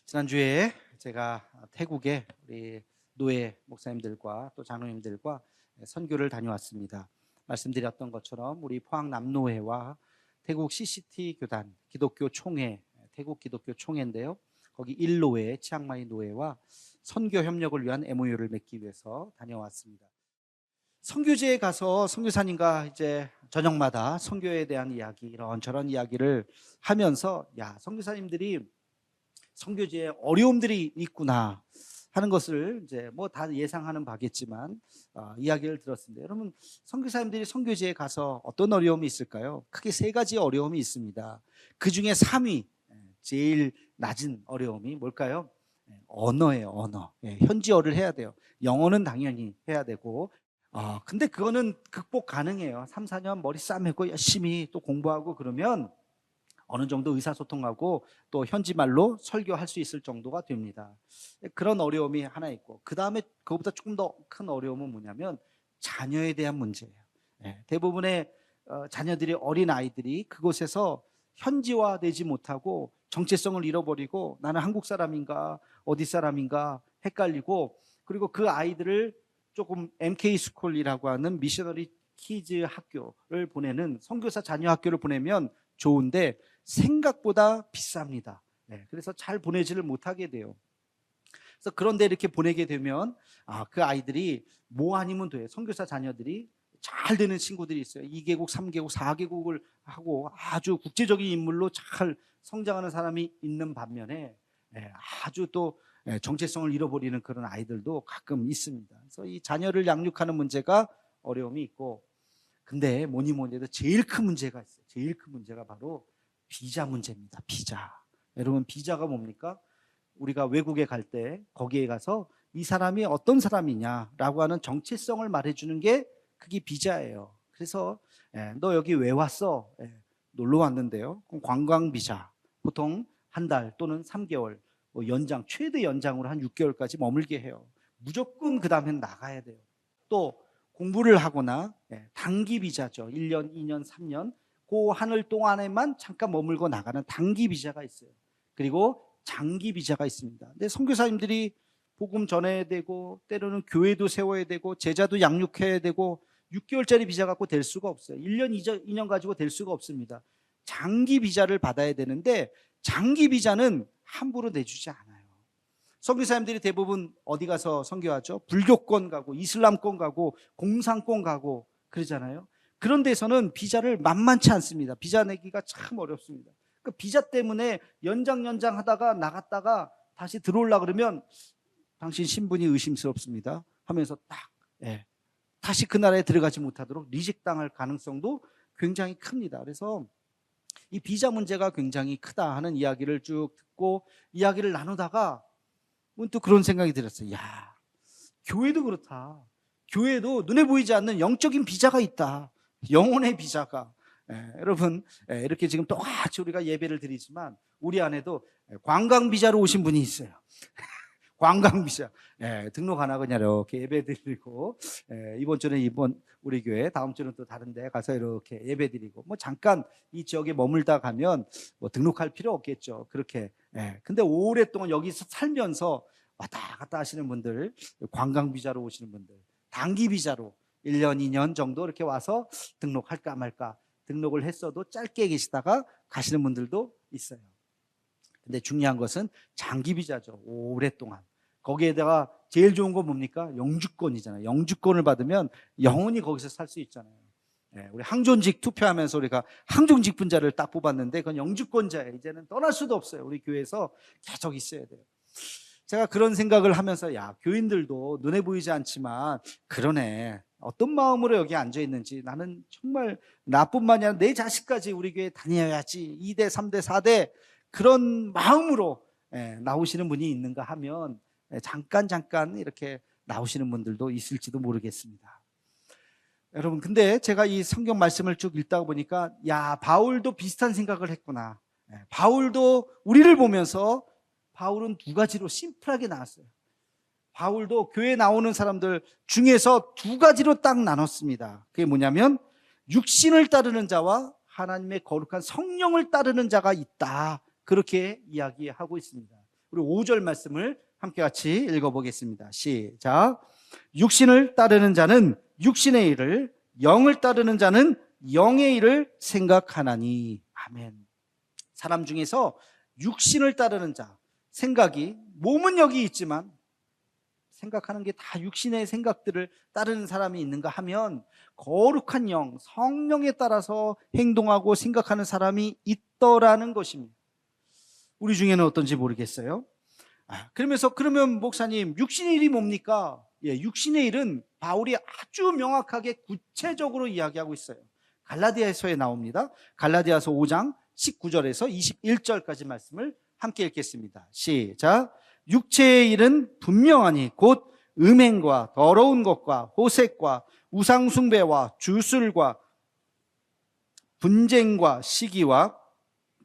지난주에 제가 태국에 우리 노예 목사님들과 또 장로님들과 선교를 다녀왔습니다. 말씀드렸던 것처럼 우리 포항 남노회와 태국 CCT 교단 기독교 총회, 태국 기독교 총회인데요. 거기 1노회 치앙마이 노회와 선교 협력을 위한 MOU를 맺기 위해서 다녀왔습니다. 선교지에 가서 선교사님과 이제 저녁마다 선교에 대한 이야기, 이런저런 이야기를 하면서 선교사님들이 선교지에 어려움들이 있구나 하는 것을 이제 뭐 다 예상하는 바겠지만 이야기를 들었습니다. 여러분, 선교사님들이 선교지에 가서 어떤 어려움이 있을까요? 크게 세 가지 어려움이 있습니다. 그 중에 3위, 제일 낮은 어려움이 뭘까요? 언어예요. 언어. 현지어를 해야 돼요. 영어는 당연히 해야 되고, 근데 그거는 극복 가능해요. 3, 4년 머리 싸매고 열심히 또 공부하고 그러면 어느 정도 의사소통하고 또 현지 말로 설교할 수 있을 정도가 됩니다. 그런 어려움이 하나 있고, 그 다음에 그것보다 조금 더 큰 어려움은 뭐냐면 자녀에 대한 문제예요. 대부분의 자녀들이, 어린 아이들이 그곳에서 현지화되지 못하고 정체성을 잃어버리고 나는 한국 사람인가 어디 사람인가 헷갈리고, 그리고 그 아이들을 조금 MK 스쿨이라고 하는 미셔너리 키즈 학교를 보내는 선교사 자녀 학교를 보내면 좋은데 생각보다 비쌉니다. 그래서 잘 보내지를 못하게 돼요. 그래서 그런데 이렇게 보내게 되면 그 아이들이 뭐 아니면 돼. 선교사 자녀들이 잘 되는 친구들이 있어요. 2개국, 3개국, 4개국을 하고 아주 국제적인 인물로 잘 성장하는 사람이 있는 반면에 아주 또 정체성을 잃어버리는 그런 아이들도 가끔 있습니다. 그래서 이 자녀를 양육하는 문제가 어려움이 있고, 근데 뭐니 해도 제일 큰 문제가 있어요. 제일 큰 문제가 바로 비자 문제입니다. 비자. 여러분, 비자가 뭡니까? 우리가 외국에 갈 때 거기에 가서 이 사람이 어떤 사람이냐라고 하는 정체성을 말해주는 게 그게 비자예요. 그래서 너 여기 왜 왔어? 놀러 왔는데요. 관광 비자. 보통 한 달 또는 3개월, 뭐 연장, 최대 연장으로 한 6개월까지 머물게 해요. 무조건 그 다음엔 나가야 돼요. 또 공부를 하거나 단기 비자죠. 1년, 2년, 3년 그 하늘 동안에만 잠깐 머물고 나가는 단기 비자가 있어요. 그리고 장기 비자가 있습니다. 근데 선교사님들이 복음 전해야 되고 때로는 교회도 세워야 되고 제자도 양육해야 되고 6개월짜리 비자 갖고 될 수가 없어요. 1년, 2년 가지고 될 수가 없습니다. 장기 비자를 받아야 되는데 장기 비자는 함부로 내주지 않아요. 선교사님들이 대부분 어디 가서 선교하죠? 불교권 가고 이슬람권 가고 공산권 가고 그러잖아요. 그런 데서는 비자를 만만치 않습니다. 비자 내기가 참 어렵습니다. 그 비자 때문에 연장 하다가 나갔다가 다시 들어오려고 그러면 당신 신분이 의심스럽습니다 하면서 다시 그 나라에 들어가지 못하도록 리젝 당할 가능성도 굉장히 큽니다. 그래서 이 비자 문제가 굉장히 크다 하는 이야기를 쭉 듣고 이야기를 나누다가 문득 그런 생각이 들었어요. 교회도 그렇다. 교회도 눈에 보이지 않는 영적인 비자가 있다. 영혼의 비자가. 여러분, 이렇게 지금 똑같이 우리가 예배를 드리지만 우리 안에도 관광 비자로 오신 분이 있어요. 관광 비자. 등록 안 하고 그냥 이렇게 예배 드리고, 이번 주는 이번 우리 교회, 다음 주는 또 다른 데 가서 이렇게 예배 드리고, 뭐 잠깐 이 지역에 머물다 가면 뭐 등록할 필요 없겠죠. 그렇게. 근데 오랫동안 여기서 살면서 왔다 갔다 하시는 분들, 관광 비자로 오시는 분들, 단기 비자로 1년, 2년 정도 이렇게 와서 등록할까 말까, 등록을 했어도 짧게 계시다가 가시는 분들도 있어요. 근데 중요한 것은 장기 비자죠. 오랫동안. 거기에다가 제일 좋은 건 뭡니까? 영주권이잖아요. 영주권을 받으면 영원히 거기서 살 수 있잖아요. 우리 항존직 투표하면서 우리가 항존직 분자를 딱 뽑았는데 그건 영주권자예요. 이제는 떠날 수도 없어요. 우리 교회에서 계속 있어야 돼요. 제가 그런 생각을 하면서 교인들도 눈에 보이지 않지만 그러네. 어떤 마음으로 여기 앉아 있는지, 나는 정말 나뿐만이 아니라 내 자식까지 우리 교회 다녀야지 2대, 3대, 4대 그런 마음으로 나오시는 분이 있는가 하면 잠깐 이렇게 나오시는 분들도 있을지도 모르겠습니다. 여러분, 근데 제가 이 성경 말씀을 쭉 읽다 보니까 바울도 비슷한 생각을 했구나. 바울도 우리를 보면서 바울은 두 가지로 심플하게 나왔어요. 바울도 교회에 나오는 사람들 중에서 두 가지로 딱 나눴습니다. 그게 뭐냐면 육신을 따르는 자와 하나님의 거룩한 성령을 따르는 자가 있다. 그렇게 이야기하고 있습니다. 우리 5절 말씀을 함께 같이 읽어보겠습니다. 시작. 육신을 따르는 자는 육신의 일을, 영을 따르는 자는 영의 일을 생각하나니. 아멘. 사람 중에서 육신을 따르는 자, 생각이, 몸은 여기 있지만 생각하는 게 다 육신의 생각들을 따르는 사람이 있는가 하면 거룩한 영, 성령에 따라서 행동하고 생각하는 사람이 있더라는 것입니다. 우리 중에는 어떤지 모르겠어요. 그러면 목사님, 육신의 일이 뭡니까? 육신의 일은 바울이 아주 명확하게 구체적으로 이야기하고 있어요. 갈라디아서에 나옵니다. 갈라디아서 5장 19절에서 21절까지 말씀을 함께 읽겠습니다. 시작. 육체의 일은 분명하니 곧 음행과 더러운 것과 호색과 우상숭배와 주술과 분쟁과 시기와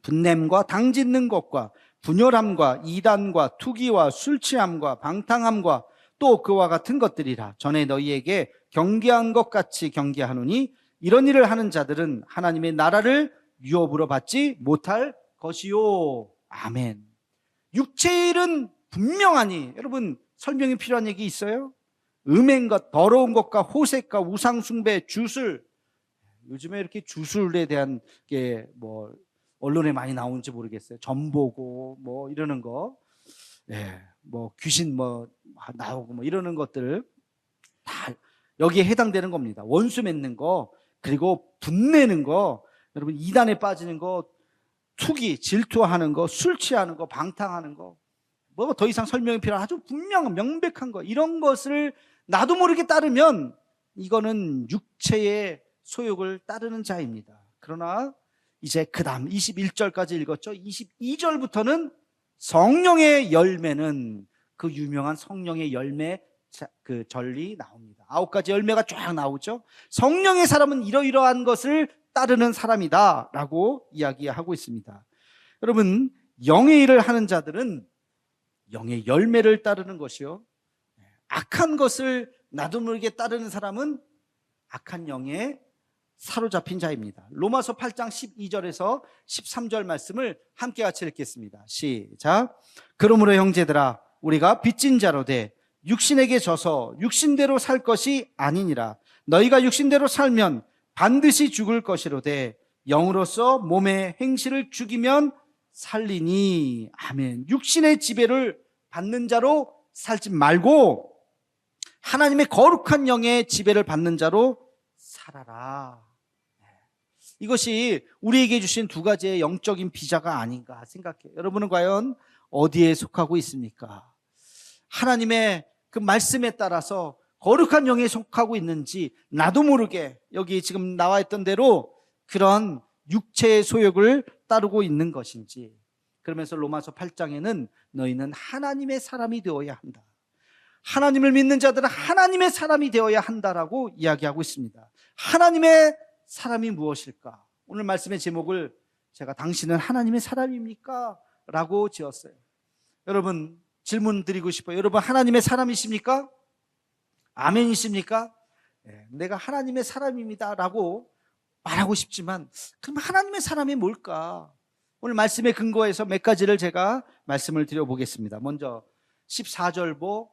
분냄과 당짓는 것과 분열함과 이단과 투기와 술취함과 방탕함과 또 그와 같은 것들이라. 전에 너희에게 경계한 것 같이 경계하노니 이런 일을 하는 자들은 하나님의 나라를 유업으로 받지 못할 것이요. 아멘. 육체의 일은 분명하니, 여러분 설명이 필요한 얘기 있어요? 음행과 더러운 것과 호색과 우상숭배, 주술. 요즘에 이렇게 주술에 대한 게 뭐 언론에 많이 나오는지 모르겠어요. 전보고 뭐 이러는 거, 뭐 귀신 뭐 나오고 뭐 이러는 것들 다 여기에 해당되는 겁니다. 원수 맺는 거, 그리고 분내는 거, 여러분 이단에 빠지는 거, 투기, 질투하는 거, 술 취하는 거, 방탕하는 거, 뭐 더 이상 설명이 필요한 아주 분명한 명백한 거, 이런 것을 나도 모르게 따르면 이거는 육체의 소욕을 따르는 자입니다. 그러나 이제 그 다음 21절까지 읽었죠. 22절부터는 성령의 열매는, 그 유명한 성령의 열매 그 전리 나옵니다. 9가지 열매가 쫙 나오죠. 성령의 사람은 이러이러한 것을 따르는 사람이다 라고 이야기하고 있습니다. 여러분, 영의 일을 하는 자들은 영의 열매를 따르는 것이요, 악한 것을 나도 모르게 따르는 사람은 악한 영에 사로잡힌 자입니다. 로마서 8장 12절에서 13절 말씀을 함께 같이 읽겠습니다. 시작. 그러므로 형제들아, 우리가 빚진 자로 돼 육신에게 져서 육신대로 살 것이 아니니라. 너희가 육신대로 살면 반드시 죽을 것이로되 영으로서 몸의 행실을 죽이면 살리니. 아멘. 육신의 지배를 받는 자로 살지 말고 하나님의 거룩한 영의 지배를 받는 자로 살아라. 이것이 우리에게 주신 2가지의 영적인 비자가 아닌가 생각해요. 여러분은 과연 어디에 속하고 있습니까? 하나님의 그 말씀에 따라서 거룩한 영에 속하고 있는지, 나도 모르게 여기 지금 나와 있던 대로 그런 육체의 소욕을 따르고 있는 것인지. 그러면서 로마서 8장에는 너희는 하나님의 사람이 되어야 한다, 하나님을 믿는 자들은 하나님의 사람이 되어야 한다라고 이야기하고 있습니다. 하나님의 사람이 무엇일까? 오늘 말씀의 제목을 제가 당신은 하나님의 사람입니까? 라고 지었어요. 여러분, 질문 드리고 싶어요. 여러분, 하나님의 사람이십니까? 아멘이십니까? 내가 하나님의 사람입니다 라고 말하고 싶지만, 그럼 하나님의 사람이 뭘까? 오늘 말씀에 근거해서 몇 가지를 제가 말씀을 드려보겠습니다. 먼저 14절로부터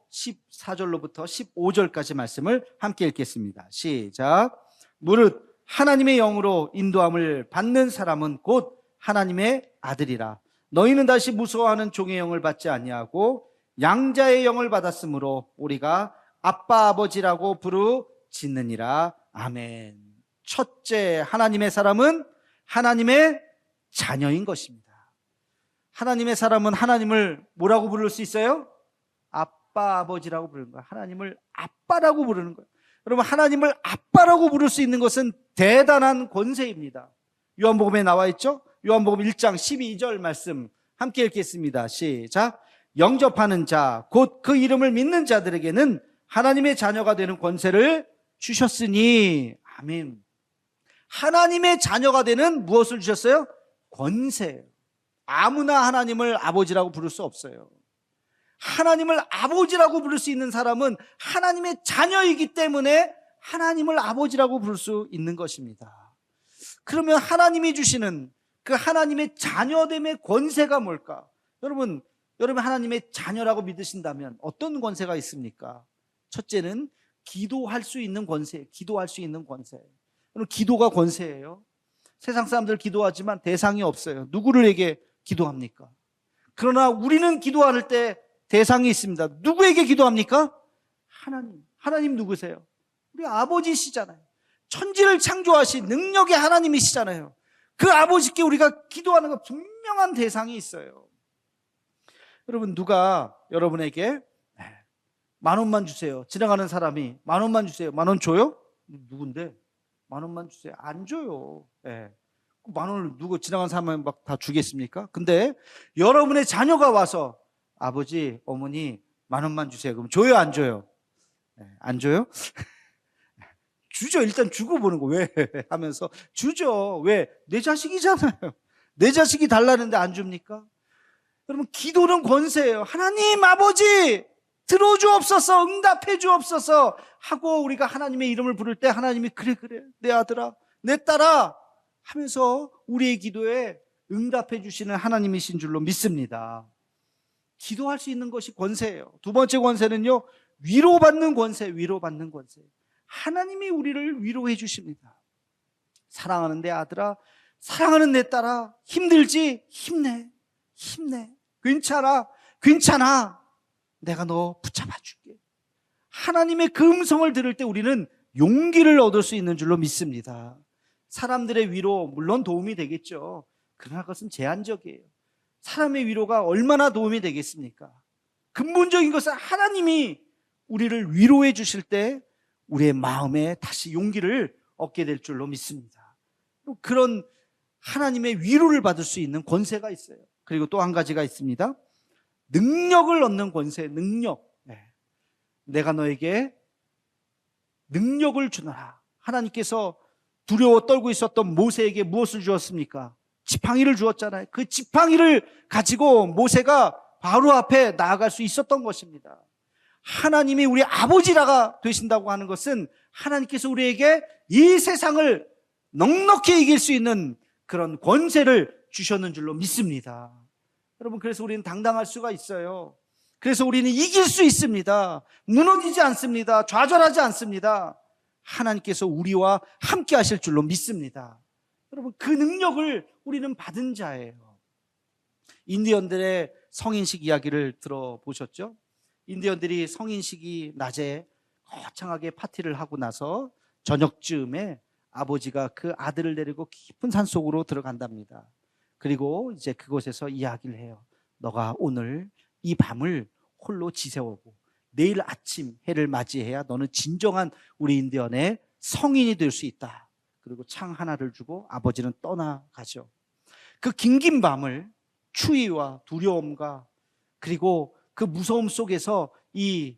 15절까지 말씀을 함께 읽겠습니다. 시작. 무릇 하나님의 영으로 인도함을 받는 사람은 곧 하나님의 아들이라. 너희는 다시 무서워하는 종의 영을 받지 아니하고 양자의 영을 받았으므로 우리가 아빠 아버지라고 부르짖느니라. 아멘. 첫째, 하나님의 사람은 하나님의 자녀인 것입니다. 하나님의 사람은 하나님을 뭐라고 부를 수 있어요? 아빠 아버지라고 부르는 거예요. 하나님을 아빠라고 부르는 거예요. 여러분, 하나님을 아빠라고 부를 수 있는 것은 대단한 권세입니다. 요한복음에 나와 있죠? 요한복음 1장 12절 말씀 함께 읽겠습니다. 시작. 영접하는 자, 곧 그 이름을 믿는 자들에게는 하나님의 자녀가 되는 권세를 주셨으니. 아멘. 하나님의 자녀가 되는 무엇을 주셨어요? 권세. 아무나 하나님을 아버지라고 부를 수 없어요. 하나님을 아버지라고 부를 수 있는 사람은 하나님의 자녀이기 때문에 하나님을 아버지라고 부를 수 있는 것입니다. 그러면 하나님이 주시는 그 하나님의 자녀됨의 권세가 뭘까? 여러분, 여러분 하나님의 자녀라고 믿으신다면 어떤 권세가 있습니까? 첫째는 기도할 수 있는 권세, 기도할 수 있는 권세. 여러분 기도가 권세예요. 세상 사람들 기도하지만 대상이 없어요. 누구에게 기도합니까? 그러나 우리는 기도할 때 대상이 있습니다. 누구에게 기도합니까? 하나님. 하나님 누구세요? 우리 아버지시잖아요. 천지를 창조하신 능력의 하나님이시잖아요. 그 아버지께 우리가 기도하는 거 분명한 대상이 있어요. 여러분 누가 여러분에게 10,000원만 주세요. 지나가는 사람이 10,000원만 주세요. 10,000원 줘요? 누군데? 10,000원만 주세요. 안 줘요. 10,000원을 누구 지나가는 사람은 막 다 주겠습니까? 근데 여러분의 자녀가 와서 아버지, 어머니 10,000원만 주세요. 그럼 줘요, 안 줘요? 안 줘요? 주죠. 일단 주고 보는 거. 왜? 하면서 주죠. 왜? 내 자식이잖아요. 내 자식이 달라는데 안 줍니까? 여러분 기도는 권세예요. 하나님 아버지 들어주옵소서, 응답해 주옵소서 하고 우리가 하나님의 이름을 부를 때 하나님이 그래 내 아들아 내 딸아 하면서 우리의 기도에 응답해 주시는 하나님이신 줄로 믿습니다. 기도할 수 있는 것이 권세예요. 두 번째 권세는요, 위로받는 권세. 위로받는 권세. 하나님이 우리를 위로해 주십니다. 사랑하는 내 아들아, 사랑하는 내 딸아, 힘들지? 힘내. 괜찮아. 내가 너 붙잡아 줄게. 하나님의 그 음성을 들을 때 우리는 용기를 얻을 수 있는 줄로 믿습니다. 사람들의 위로 물론 도움이 되겠죠. 그러나 그것은 제한적이에요. 사람의 위로가 얼마나 도움이 되겠습니까? 근본적인 것은 하나님이 우리를 위로해 주실 때 우리의 마음에 다시 용기를 얻게 될 줄로 믿습니다. 그런 하나님의 위로를 받을 수 있는 권세가 있어요. 그리고 또 한 가지가 있습니다. 능력을 얻는 권세. 능력. 내가 너에게 능력을 주노라. 하나님께서 두려워 떨고 있었던 모세에게 무엇을 주었습니까? 지팡이를 주었잖아요. 그 지팡이를 가지고 모세가 바로 앞에 나아갈 수 있었던 것입니다. 하나님이 우리 아버지라가 되신다고 하는 것은 하나님께서 우리에게 이 세상을 넉넉히 이길 수 있는 그런 권세를 주셨는 줄로 믿습니다. 여러분 그래서 우리는 당당할 수가 있어요. 그래서 우리는 이길 수 있습니다. 무너지지 않습니다. 좌절하지 않습니다. 하나님께서 우리와 함께 하실 줄로 믿습니다. 여러분 그 능력을 우리는 받은 자예요. 인디언들의 성인식 이야기를 들어보셨죠? 인디언들이 성인식이 낮에 거창하게 파티를 하고 나서 저녁쯤에 아버지가 그 아들을 데리고 깊은 산속으로 들어간답니다. 그리고 이제 그곳에서 이야기를 해요. 너가 오늘 이 밤을 홀로 지새우고 내일 아침 해를 맞이해야 너는 진정한 우리 인디언의 성인이 될 수 있다. 그리고 창 하나를 주고 아버지는 떠나가죠. 그 긴긴 밤을 추위와 두려움과 그리고 그 무서움 속에서 이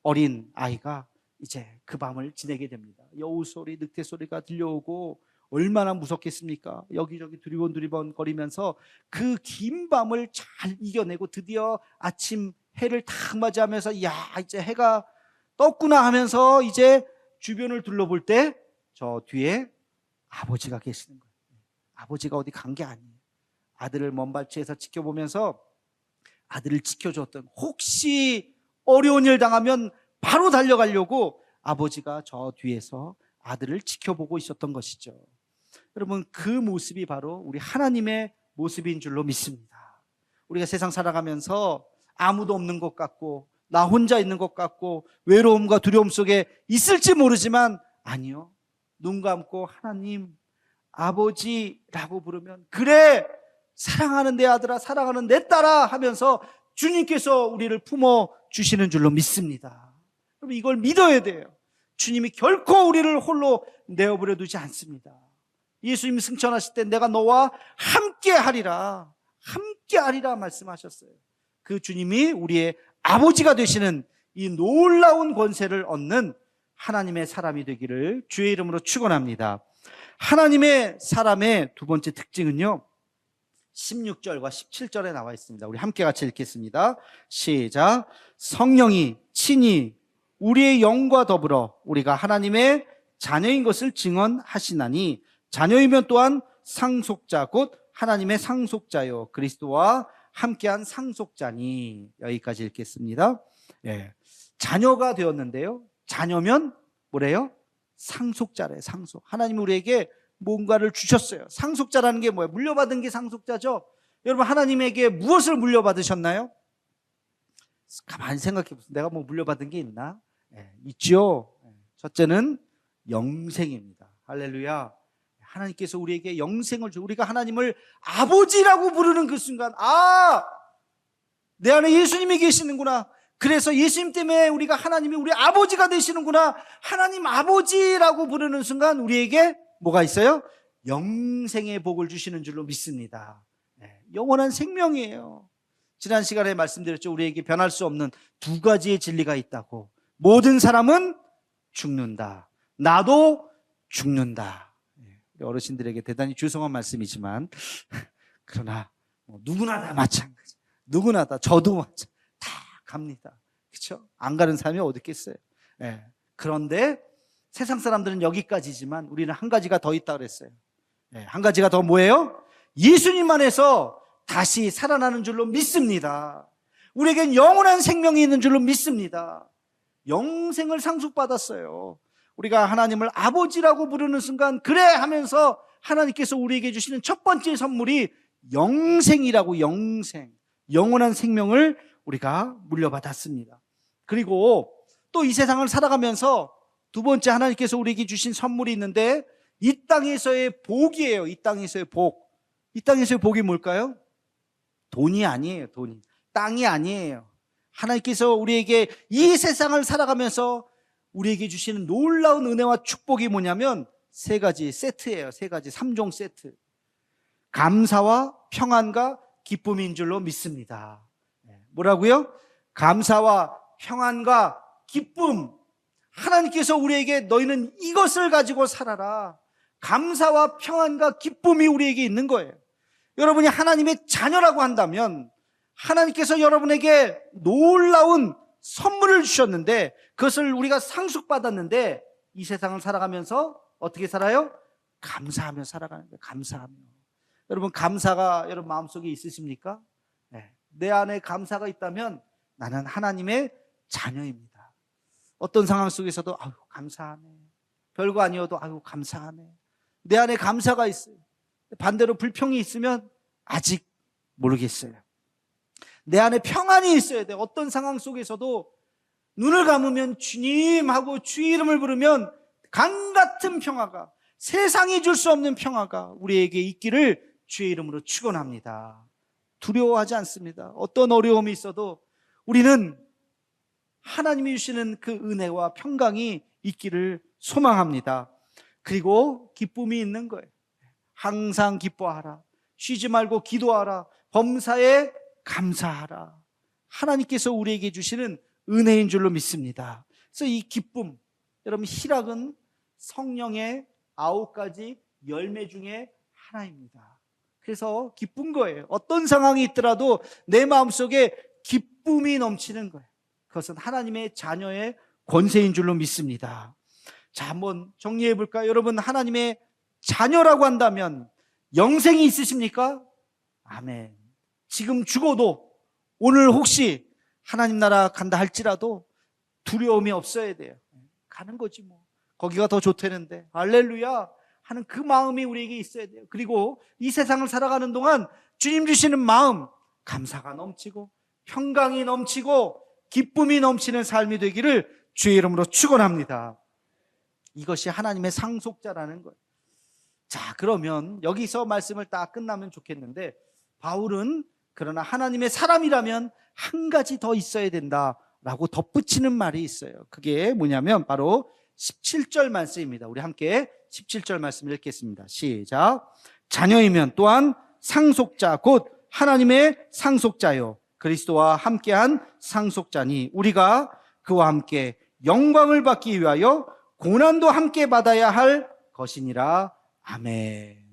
어린 아이가 이제 그 밤을 지내게 됩니다. 여우 소리, 늑대 소리가 들려오고 얼마나 무섭겠습니까? 여기저기 두리번 거리면서 그 긴 밤을 잘 이겨내고 드디어 아침 해를 탁 맞이하면서 야 이제 해가 떴구나 하면서 이제 주변을 둘러볼 때 저 뒤에 아버지가 계시는 거예요. 아버지가 어디 간 게 아니에요. 아들을 먼 발치에서 지켜보면서 아들을 지켜줬던, 혹시 어려운 일 당하면 바로 달려가려고 아버지가 저 뒤에서 아들을 지켜보고 있었던 것이죠. 여러분 그 모습이 바로 우리 하나님의 모습인 줄로 믿습니다. 우리가 세상 살아가면서 아무도 없는 것 같고 나 혼자 있는 것 같고 외로움과 두려움 속에 있을지 모르지만 아니요, 눈 감고 하나님 아버지라고 부르면 그래 사랑하는 내 아들아 사랑하는 내 딸아 하면서 주님께서 우리를 품어주시는 줄로 믿습니다. 여러분 이걸 믿어야 돼요. 주님이 결코 우리를 홀로 내어버려 두지 않습니다. 예수님이 승천하실 때 내가 너와 함께하리라 말씀하셨어요. 그 주님이 우리의 아버지가 되시는 이 놀라운 권세를 얻는 하나님의 사람이 되기를 주의 이름으로 축원합니다. 하나님의 사람의 두 번째 특징은요 16절과 17절에 나와 있습니다. 우리 함께 같이 읽겠습니다. 시작. 성령이 친히 우리의 영과 더불어 우리가 하나님의 자녀인 것을 증언하시나니 자녀이면 또한 상속자 곧 하나님의 상속자요 그리스도와 함께한 상속자니. 여기까지 읽겠습니다. 예. 자녀가 되었는데요. 자녀면 뭐래요? 상속자래. 상속. 하나님이 우리에게 뭔가를 주셨어요. 상속자라는 게 뭐예요? 물려받은 게 상속자죠. 여러분, 하나님에게 무엇을 물려받으셨나요? 가만히 생각해 보세요. 내가 뭐 물려받은 게 있나? 있죠. 첫째는 영생입니다. 할렐루야. 하나님께서 우리에게 영생을 주, 우리가 하나님을 아버지라고 부르는 그 순간, 내 안에 예수님이 계시는구나. 그래서 예수님 때문에 우리가 하나님이 우리 아버지가 되시는구나. 하나님 아버지라고 부르는 순간 우리에게 뭐가 있어요? 영생의 복을 주시는 줄로 믿습니다. 영원한 생명이에요. 지난 시간에 말씀드렸죠. 우리에게 변할 수 없는 두 가지의 진리가 있다고. 모든 사람은 죽는다. 나도 죽는다. 어르신들에게 대단히 죄송한 말씀이지만 그러나 누구나 다 마찬가지. 누구나 다, 저도 마찬가지. 다 갑니다. 그렇죠? 안 가는 사람이 어디 있겠어요? 그런데 세상 사람들은 여기까지지만 우리는 한 가지가 더 있다 그랬어요. 한 가지가 더 뭐예요? 예수님 안에서 다시 살아나는 줄로 믿습니다. 우리에겐 영원한 생명이 있는 줄로 믿습니다. 영생을 상속받았어요. 우리가 하나님을 아버지라고 부르는 순간 그래 하면서 하나님께서 우리에게 주시는 첫 번째 선물이 영생이라고. 영생, 영원한 생명을 우리가 물려받았습니다. 그리고 또 이 세상을 살아가면서 두 번째 하나님께서 우리에게 주신 선물이 있는데 이 땅에서의 복이에요. 이 땅에서의 복. 이 땅에서의 복이 뭘까요? 돈이 아니에요. 돈이. 땅이 아니에요. 하나님께서 우리에게 이 세상을 살아가면서 우리에게 주시는 놀라운 은혜와 축복이 뭐냐면 세 가지 세트예요. 세 가지, 3종 세트. 감사와 평안과 기쁨인 줄로 믿습니다. 뭐라고요? 감사와 평안과 기쁨. 하나님께서 우리에게 너희는 이것을 가지고 살아라. 감사와 평안과 기쁨이 우리에게 있는 거예요. 여러분이 하나님의 자녀라고 한다면 하나님께서 여러분에게 놀라운 선물을 주셨는데 그것을 우리가 상속받았는데 이 세상을 살아가면서 어떻게 살아요? 감사하며 살아가는 거예요. 감사하며. 여러분, 감사가 여러분 마음속에 있으십니까? 내 안에 감사가 있다면 나는 하나님의 자녀입니다. 어떤 상황 속에서도 아유 감사하네. 별거 아니어도 아유 감사하네. 내 안에 감사가 있어요. 반대로 불평이 있으면 아직 모르겠어요. 내 안에 평안이 있어야 돼요. 어떤 상황 속에서도 눈을 감으면 주님 하고 주의 이름을 부르면 강같은 평화가, 세상이 줄 수 없는 평화가 우리에게 있기를 주의 이름으로 축원합니다. 두려워하지 않습니다. 어떤 어려움이 있어도 우리는 하나님이 주시는 그 은혜와 평강이 있기를 소망합니다. 그리고 기쁨이 있는 거예요. 항상 기뻐하라. 쉬지 말고 기도하라. 범사에 감사하라. 하나님께서 우리에게 주시는 은혜인 줄로 믿습니다. 그래서 이 기쁨, 여러분 희락은 성령의 9가지 열매 중에 하나입니다. 그래서 기쁜 거예요. 어떤 상황이 있더라도 내 마음속에 기쁨이 넘치는 거예요. 그것은 하나님의 자녀의 권세인 줄로 믿습니다. 자, 한번 정리해 볼까요? 여러분, 하나님의 자녀라고 한다면 영생이 있으십니까? 아멘. 지금 죽어도 오늘 혹시 하나님 나라 간다 할지라도 두려움이 없어야 돼요. 가는 거지 뭐. 거기가 더 좋다는데 할렐루야 하는 그 마음이 우리에게 있어야 돼요. 그리고 이 세상을 살아가는 동안 주님 주시는 마음, 감사가 넘치고 평강이 넘치고 기쁨이 넘치는 삶이 되기를 주의 이름으로 축원합니다. 이것이 하나님의 상속자라는 거예요. 자, 그러면 여기서 말씀을 딱 끝나면 좋겠는데 바울은 그러나 하나님의 사람이라면 한 가지 더 있어야 된다라고 덧붙이는 말이 있어요. 그게 뭐냐면 바로 17절 말씀입니다. 우리 함께 17절 말씀 읽겠습니다. 시작. 자녀이면 또한 상속자 곧 하나님의 상속자요 그리스도와 함께한 상속자니 우리가 그와 함께 영광을 받기 위하여 고난도 함께 받아야 할 것이니라. 아멘.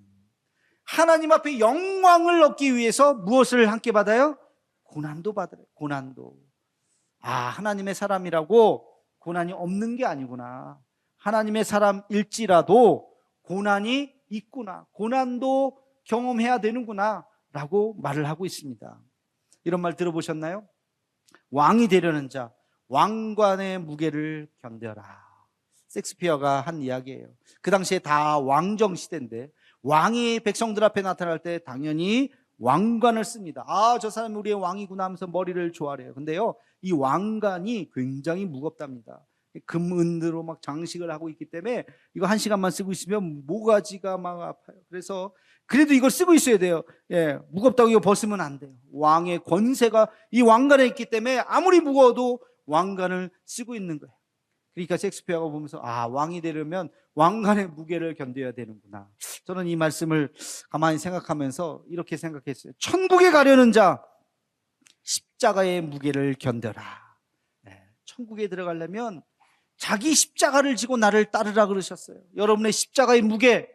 하나님 앞에 영광을 얻기 위해서 무엇을 함께 받아요? 고난도 받아요. 고난도. 하나님의 사람이라고 고난이 없는 게 아니구나. 하나님의 사람일지라도 고난이 있구나. 고난도 경험해야 되는구나 라고 말을 하고 있습니다. 이런 말 들어보셨나요? 왕이 되려는 자, 왕관의 무게를 견뎌라. 섹스피어가 한 이야기예요. 그 당시에 다 왕정 시대인데 왕이 백성들 앞에 나타날 때 당연히 왕관을 씁니다. 아, 저 사람이 우리의 왕이구나 하면서 머리를 조아려요. 근데요, 이 왕관이 굉장히 무겁답니다. 금, 은으로 막 장식을 하고 있기 때문에 이거 1시간만 쓰고 있으면 모가지가 막 아파요. 그래서 그래도 이걸 쓰고 있어야 돼요. 예, 무겁다고 이거 벗으면 안 돼요. 왕의 권세가 이 왕관에 있기 때문에 아무리 무거워도 왕관을 쓰고 있는 거예요. 그러니까 셰익스피어가 보면서 아, 왕이 되려면 왕관의 무게를 견뎌야 되는구나. 저는 이 말씀을 가만히 생각하면서 이렇게 생각했어요. 천국에 가려는 자, 십자가의 무게를 견뎌라. 네, 천국에 들어가려면 자기 십자가를 지고 나를 따르라 그러셨어요. 여러분의 십자가의 무게,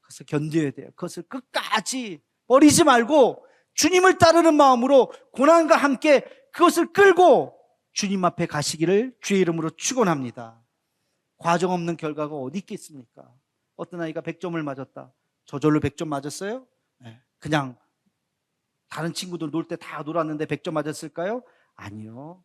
그것을 견뎌야 돼요. 그것을 끝까지 버리지 말고 주님을 따르는 마음으로 고난과 함께 그것을 끌고 주님 앞에 가시기를 주의 이름으로 축원합니다. 과정 없는 결과가 어디 있겠습니까? 어떤 아이가 100점을 맞았다. 저절로 100점 맞았어요? 네. 그냥 다른 친구들 놀 때 다 놀았는데 100점 맞았을까요? 아니요.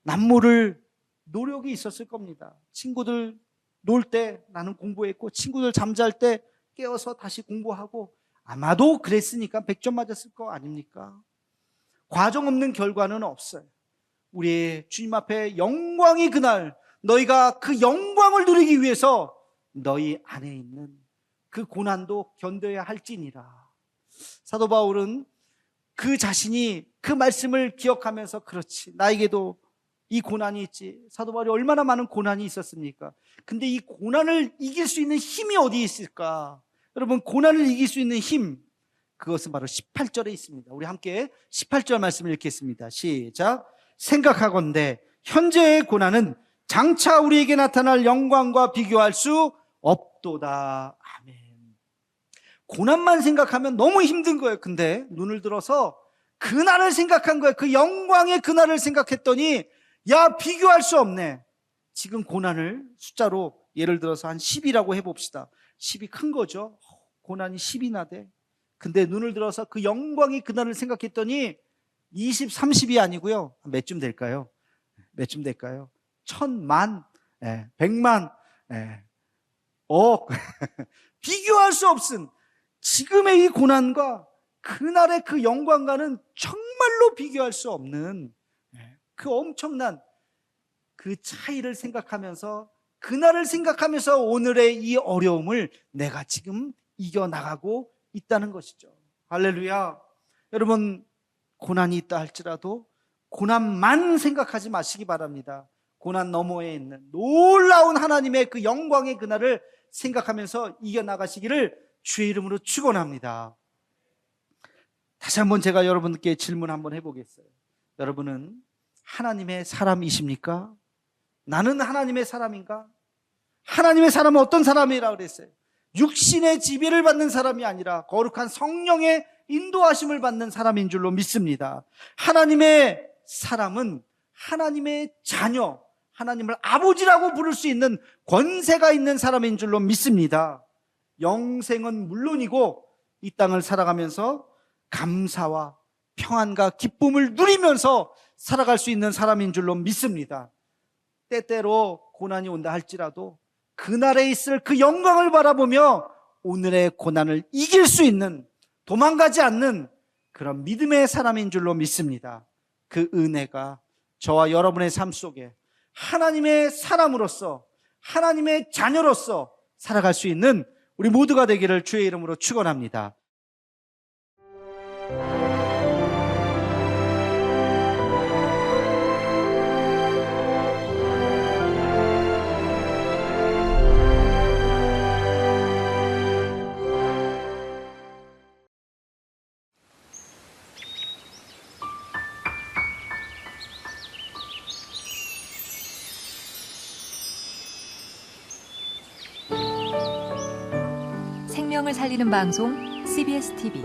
남모를 노력이 있었을 겁니다. 친구들 놀 때 나는 공부했고 친구들 잠잘 때 깨어서 다시 공부하고 아마도 그랬으니까 100점 맞았을 거 아닙니까? 과정 없는 결과는 없어요. 우리의 주님 앞에 영광이 그날 너희가 그 영광을 누리기 위해서 너희 안에 있는 그 고난도 견뎌야 할지니라. 사도 바울은 그 자신이 그 말씀을 기억하면서 그렇지, 나에게도 이 고난이 있지. 사도 바울이 얼마나 많은 고난이 있었습니까? 근데 이 고난을 이길 수 있는 힘이 어디에 있을까? 여러분, 고난을 이길 수 있는 힘, 그것은 바로 18절에 있습니다. 우리 함께 18절 말씀을 읽겠습니다. 시작. 생각하건대 현재의 고난은 장차 우리에게 나타날 영광과 비교할 수 없도다. 아멘. 고난만 생각하면 너무 힘든 거예요. 근데 눈을 들어서 그날을 생각한 거예요. 그 영광의 그날을 생각했더니 야, 비교할 수 없네. 지금 고난을 숫자로 예를 들어서 한 10이라고 해봅시다. 10이 큰 거죠. 고난이 10이나 돼. 근데 눈을 들어서 그 영광의 그날을 생각했더니 20, 30이 아니고요. 몇쯤 될까요? 몇쯤 될까요? 1000만, 100만, 억. 비교할 수 없은 지금의 이 고난과 그날의 그 영광과는 정말로 비교할 수 없는 그 엄청난 그 차이를 생각하면서, 그날을 생각하면서 오늘의 이 어려움을 내가 지금 이겨나가고 있다는 것이죠. 할렐루야. 여러분, 고난이 있다 할지라도 고난만 생각하지 마시기 바랍니다. 고난 너머에 있는 놀라운 하나님의 그 영광의 그날을 생각하면서 이겨나가시기를 주의 이름으로 축원합니다. 다시 한번 제가 여러분께 질문 한번 해보겠어요. 여러분은 하나님의 사람이십니까? 나는 하나님의 사람인가? 하나님의 사람은 어떤 사람이라고 그랬어요? 육신의 지배를 받는 사람이 아니라 거룩한 성령의 인도하심을 받는 사람인 줄로 믿습니다. 하나님의 사람은 하나님의 자녀, 하나님을 아버지라고 부를 수 있는 권세가 있는 사람인 줄로 믿습니다. 영생은 물론이고 이 땅을 살아가면서 감사와 평안과 기쁨을 누리면서 살아갈 수 있는 사람인 줄로 믿습니다. 때때로 고난이 온다 할지라도 그날에 있을 그 영광을 바라보며 오늘의 고난을 이길 수 있는, 도망가지 않는 그런 믿음의 사람인 줄로 믿습니다. 그 은혜가 저와 여러분의 삶 속에 하나님의 사람으로서, 하나님의 자녀로서 살아갈 수 있는 우리 모두가 되기를 주의 이름으로 축원합니다. 생명을 살리는 방송 CBS TV